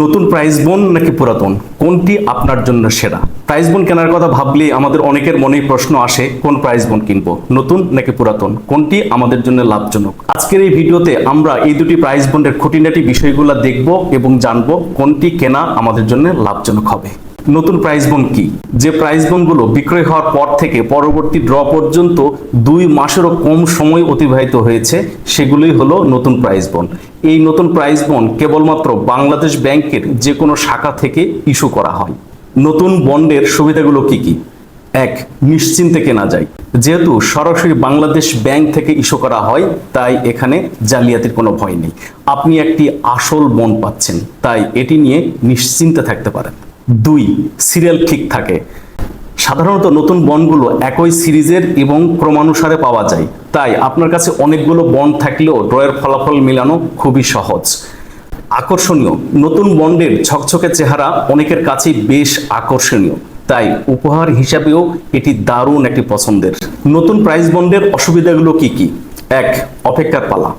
নতুন price bond নাকি পুরাতন, কোনটি আপনার জন্য সেরা? প্রাইস বন্ড কেনার কথা ভাবলেই আমাদের অনেকের মনেই প্রশ্ন আসে, কোন প্রাইস বন্ড কিনবো, নতুন নাকি পুরাতন, কোনটি আমাদের জন্য লাভজনক। আজকের এই ভিডিওতে আমরা এই দুটি প্রাইস বন্ডের খুঁটিনাটি বিষয়গুলো দেখব এবং জানবো কোনটি কেনা আমাদের জন্য লাভজনক হবে। নতুন প্রাইস বন্ড কি? যে প্রাইস বন্ডগুলো বিক্রয় হওয়ার পর থেকে পরবর্তী ড্র পর্যন্ত 2 মাসেরও কম সময় অতিবাহিত হয়েছে, সেগুলোই হলো নতুন প্রাইস বন্ড। এই নতুন প্রাইস বন্ড কেবলমাত্র বাংলাদেশ ব্যাংকের যে কোনো শাখা থেকে ইস্যু করা হয়। নতুন বন্ডের সুবিধাগুলো কি কি? 1. নিশ্চিন্তে কেনা যায়। যেহেতু সরাসরি বাংলাদেশ ব্যাংক থেকে ইস্যু করা হয়, তাই এখানে জালিয়াতির কোনো ভয় নেই। আপনি একটি আসল বন্ড পাচ্ছেন, তাই এটি নিয়ে নিশ্চিন্তে থাকতে পারেন। 2. সিরিয়াল ঠিক থাকে। সাধারণত নতুন বন্ডগুলো একই সিরিজের এবং ক্রমানুসারে পাওয়া যায়, তাই আপনার কাছে অনেকগুলো বন্ড থাকলেও ড্রয়ের ফলাফল মেলানো খুবই সহজ। আকর্ষণীয়। নতুন বন্ডের ঝকঝকে চেহারা অনেকের কাছেই বেশ আকর্ষণীয়, তাই উপহার হিসাবেও এটি দারুণ একটি পছন্দের। নতুন প্রাইস বন্ডের অসুবিধাগুলো কি কি? 1. অপেক্ষার পালা।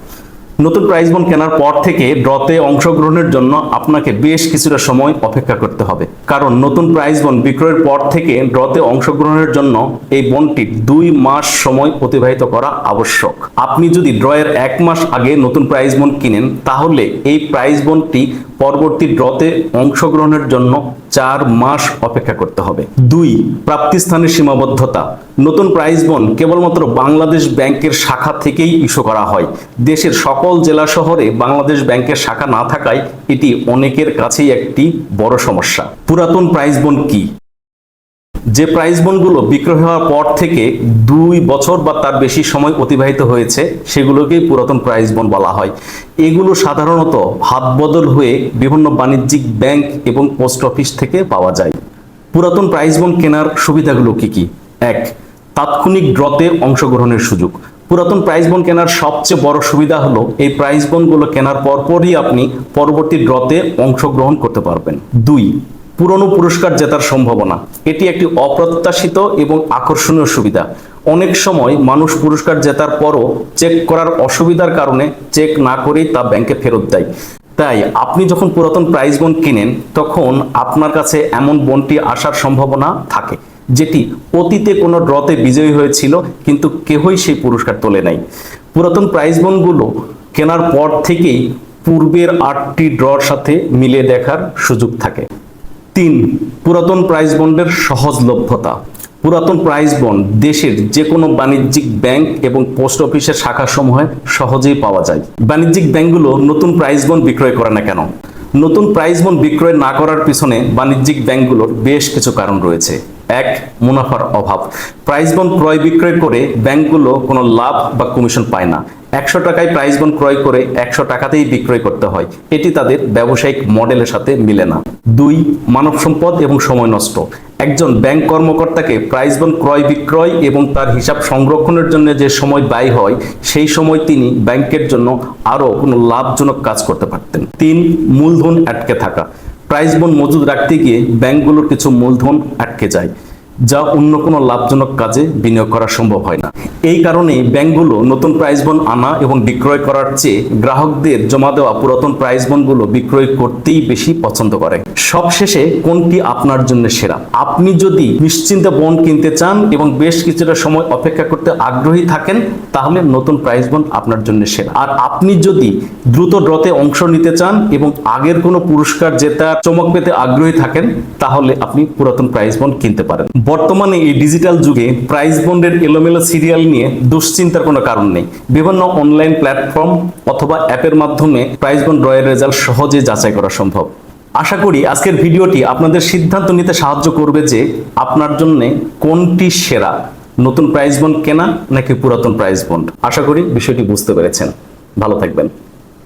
নতুন প্রাইস বন্ড কেনার পর থেকে ড্রতে অংশগ্রহণের জন্য আপনাকে বেশ কিছুটা সময় অপেক্ষা করতে হবে, কারণ নতুন প্রাইস বন্ড বিক্রয়ের পর থেকে ড্রতে অংশগ্রহণের জন্য এই বন্ডটি 2 মাস সময় অতিবাহিত করা আবশ্যক। আপনি যদি ড্রয়ের 1 মাস আগে নতুন প্রাইস বন্ড কিনেন, তাহলে এই প্রাইস বন্ডটি পরবর্তী ড্রতে অংশগ্রহণের জন্য 4 মাস অপেক্ষা করতে হবে। 2. প্রাপ্তিস্থানের সীমাবদ্ধতা। নতুন প্রাইস বন্ড কেবলমাত্র বাংলাদেশ ব্যাংকের শাখা থেকেই ইস্যু করা হয়। দেশের সকল জেলা শহরে বাংলাদেশ ব্যাংকের শাখা না থাকায় এটি অনেকের কাছেই একটি বড় সমস্যা। পুরাতন প্রাইস বন্ড কি? যে প্রাইস বন্ডগুলো বিক্রয় হওয়ার পর থেকে 2 বছর বা তার বেশি সময় অতিবাহিত হয়েছে, সেগুলোকেই পুরাতন প্রাইস বন্ড বলা হয়। এগুলো সাধারণত হাত বদল হয়ে বিভিন্ন বাণিজ্যিক ব্যাংক এবং পোস্ট অফিস থেকে পাওয়া যায়। পুরাতন প্রাইস বন্ড কেনার সুবিধাগুলো কি কি? 1. তাৎক্ষণিক ড্রতে অংশগ্রহণের সুযোগ। পুরাতন প্রাইস বন্ড কেনার সবচেয়ে বড় সুবিধা হলো এই প্রাইস বন্ডগুলো কেনার পরপরই আপনি পরবর্তী ড্রতে অংশগ্রহণ করতে পারবেন। 2. পুরনো পুরস্কার জেতার সম্ভাবনা। এটি একটি অপ্রত্যাশিত এবং আকর্ষণীয় সুবিধা। অনেক সময় মানুষ পুরস্কার জেতার পরও চেক করার অসুবিধার কারণে চেক না করেই তা ব্যাংকে ফেরত দেয়। তাই আপনি যখন পুরাতন প্রাইস বন্ড কিনেন, তখন আপনার কাছে এমন বন্ডটি আসার সম্ভাবনা থাকে যেটি অতীতে কোনো ড্রতে বিজয়ী হয়েছিল, কিন্তু কেউই সেই পুরস্কার তোলে নাই। পুরাতন প্রাইস বন্ডগুলো কেনার পর থেকেই পূর্বের 8টি ড্রর সাথে মিলিয়ে দেখার সুযোগ থাকে। 3. পুরাতন প্রাইস বন্ডের সহজলভ্যতা। পুরাতন প্রাইস বন্ড দেশের যে কোনো বাণিজ্যিক ব্যাংক এবং পোস্ট অফিসের শাখাসমূহে সহজেই পাওয়া যায়। বাণিজ্যিক ব্যাংকগুলো নতুন প্রাইস বন্ড বিক্রয় করে না কেন? নতুন প্রাইস বন্ড বিক্রয় না করার পিছনে বাণিজ্যিক ব্যাংকগুলোর বেশ কিছু কারণ রয়েছে। 1. মুনাফার অভাব। প্রাইস বন্ড ক্রয় বিক্রয় করে ব্যাংকগুলো কোনো লাভ বা কমিশন পায় না। 100 টাকায় প্রাইস বন্ড ক্রয় করে 100 টাকাতেই বিক্রয় করতে হয়, এটি তাদের ব্যবসায়িক মডেলের সাথে মিলে না। 2. মানব সম্পদ এবং সময় নষ্ট। একজন ব্যাংক কর্মকর্তাকে প্রাইস বন্ড ক্রয় বিক্রয় এবং তার হিসাব সংরক্ষণের জন্য যে সময় ব্যয় হয়, সেই সময় তিনি ব্যাংকের জন্য আরও কোনো লাভজনক কাজ করতে পারতেন। 3. মূলধন আটকে থাকা। প্রাইস বন্ড মজুদ রাখতে গিয়ে ব্যাংকগুলোর কিছু মূলধন আটকে যায়, যা অন্য কোনো লাভজনক কাজে বিনিয়োগ করা সম্ভব হয় না। এই কারণে ব্যাংকগুলো নতুন প্রাইস বন্ড আনা এবং বিক্রয় করার চেয়ে গ্রাহকদের জমা দেওয়া পুরাতন প্রাইস বন্ডগুলো বিক্রয় করতেই বেশি পছন্দ করে। সবশেষে কোনটি আপনার জন্য সেরা? আপনি যদি নিশ্চিন্তে বন্ড কিনতে চান এবং বেশ কিছুটা সময় অপেক্ষা করতে আগ্রহী থাকেন, তাহলে নতুন প্রাইস বন্ড আপনার জন্য সেরা। আর আপনি যদি দ্রুত ড্রতে অংশ নিতে চান এবং আগের কোনো পুরস্কার জেতার চমক পেতে আগ্রহী থাকেন, তাহলে আপনি পুরাতন প্রাইস বন্ড কিনতে পারেন। বর্তমানে এই ডিজিটাল যুগে প্রাইস বন্ডের এলোমেলো সিরিয়াল নিয়ে দুশ্চিন্তার কোনো কারণ নেই। বিভিন্ন অনলাইন প্ল্যাটফর্ম অথবা অ্যাপের মাধ্যমে প্রাইস বন্ড ড্রয়ের রেজাল্ট সহজে যাচাই করা সম্ভব। আশা করি আজকের ভিডিওটি আপনাদের সিদ্ধান্ত নিতে সাহায্য করবে যে আপনার জন্য কোনটি সেরা, নতুন প্রাইস বন্ড কেনা নাকি পুরাতন প্রাইস বন্ড। আশা করি বিষয়টি বুঝতে পেরেছেন। ভালো থাকবেন।